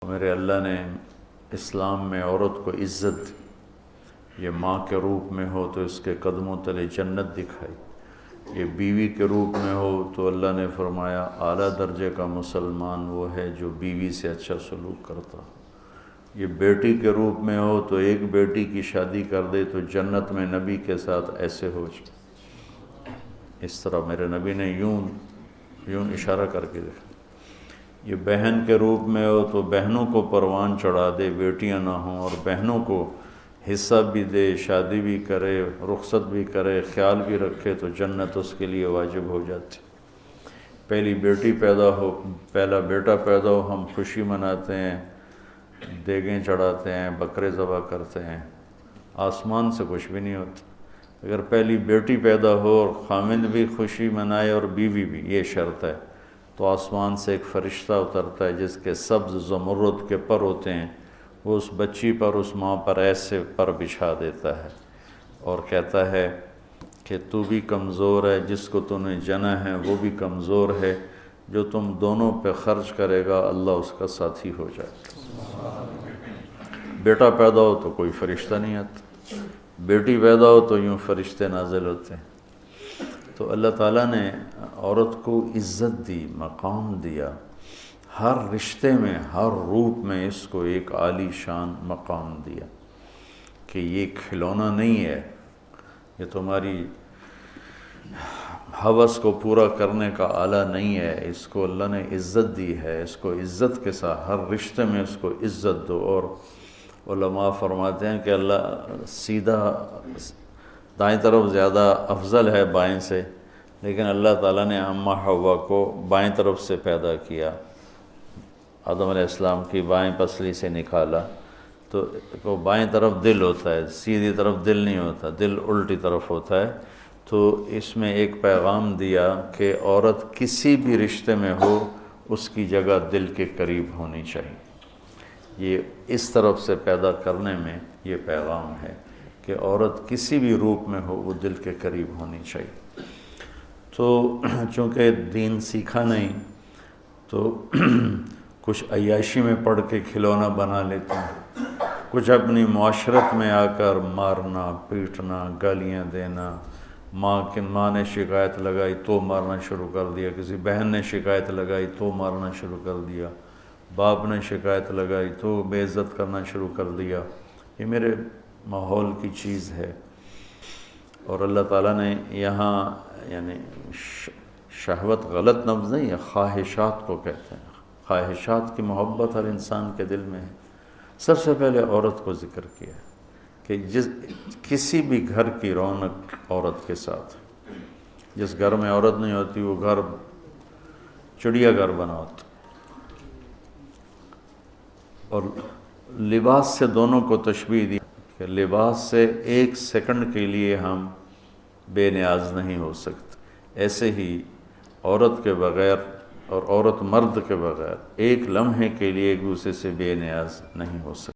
میرے اللہ نے اسلام میں عورت کو عزت، یہ ماں کے روپ میں ہو تو اس کے قدموں تلے جنت دکھائی، یہ بیوی کے روپ میں ہو تو اللہ نے فرمایا اعلیٰ درجے کا مسلمان وہ ہے جو بیوی سے اچھا سلوک کرتا، یہ بیٹی کے روپ میں ہو تو ایک بیٹی کی شادی کر دے تو جنت میں نبی کے ساتھ ایسے ہو جائے۔ اس طرح میرے نبی نے یوں اشارہ کر کے دیکھا۔ یہ بہن کے روپ میں ہو تو بہنوں کو پروان چڑھا دے، بیٹیاں نہ ہوں، اور بہنوں کو حصہ بھی دے، شادی بھی کرے، رخصت بھی کرے، خیال بھی رکھے تو جنت اس کے لیے واجب ہو جاتی۔ پہلی بیٹی پیدا ہو، پہلا بیٹا پیدا ہو، ہم خوشی مناتے ہیں، دیگیں چڑھاتے ہیں، بکرے ذبح کرتے ہیں، آسمان سے کچھ بھی نہیں ہوتا۔ اگر پہلی بیٹی پیدا ہو اور خامند بھی خوشی منائے اور بیوی بھی، یہ شرط ہے، تو آسمان سے ایک فرشتہ اترتا ہے جس کے سبز زمرد کے پر ہوتے ہیں، وہ اس بچی پر، اس ماں پر ایسے پر بچھا دیتا ہے اور کہتا ہے کہ تو بھی کمزور ہے، جس کو تو نے جنا ہے وہ بھی کمزور ہے، جو تم دونوں پہ خرچ کرے گا اللہ اس کا ساتھی ہو جائے گا۔ بیٹا پیدا ہو تو کوئی فرشتہ نہیں آتا، بیٹی پیدا ہو تو یوں فرشتے نازل ہوتے ہیں۔ تو اللہ تعالیٰ نے عورت کو عزت دی، مقام دیا، ہر رشتے میں، ہر روپ میں اس کو ایک عالی شان مقام دیا کہ یہ کھلونا نہیں ہے، یہ تمہاری ہوس کو پورا کرنے کا آلہ نہیں ہے، اس کو اللہ نے عزت دی ہے، اس کو عزت کے ساتھ ہر رشتے میں اس کو عزت دو۔ اور علماء فرماتے ہیں کہ اللہ سیدھا دائیں طرف زیادہ افضل ہے بائیں سے، لیکن اللہ تعالیٰ نے اماں حوا کو بائیں طرف سے پیدا کیا، آدم علیہ السلام کی بائیں پسلی سے نکالا، تو بائیں طرف دل ہوتا ہے، سیدھی طرف دل نہیں ہوتا، دل الٹی طرف ہوتا ہے۔ تو اس میں ایک پیغام دیا کہ عورت کسی بھی رشتے میں ہو اس کی جگہ دل کے قریب ہونی چاہیے، یہ اس طرف سے پیدا کرنے میں یہ پیغام ہے کہ عورت کسی بھی روپ میں ہو وہ دل کے قریب ہونی چاہیے۔ تو چونکہ دین سیکھا نہیں تو کچھ عیاشی میں پڑھ کے کھلونا بنا لیتے ہیں، کچھ اپنی معاشرت میں آ کر مارنا، پیٹنا، گالیاں دینا، ماں نے شکایت لگائی تو مارنا شروع کر دیا، کسی بہن نے شکایت لگائی تو مارنا شروع کر دیا، باپ نے شکایت لگائی تو بے عزت کرنا شروع کر دیا۔ یہ میرے ماحول کی چیز ہے، اور اللہ تعالیٰ نے یہاں یعنی شہوت غلط لفظ نہیں ہے، خواہشات کو کہتے ہیں، خواہشات کی محبت ہر انسان کے دل میں ہے۔ سب سے پہلے عورت کو ذکر کیا ہے کہ کسی بھی گھر کی رونق عورت کے ساتھ، جس گھر میں عورت نہیں ہوتی وہ گھر چڑیا گھر بنا ہوتا۔ اور لباس سے دونوں کو تشبیہ دی کہ لباس سے ایک سیکنڈ کے لیے ہم بے نیاز نہیں ہو سکتے، ایسے ہی عورت کے بغیر اور عورت مرد کے بغیر ایک لمحے کے لیے ایک دوسرے سے بے نیاز نہیں ہو سکتے۔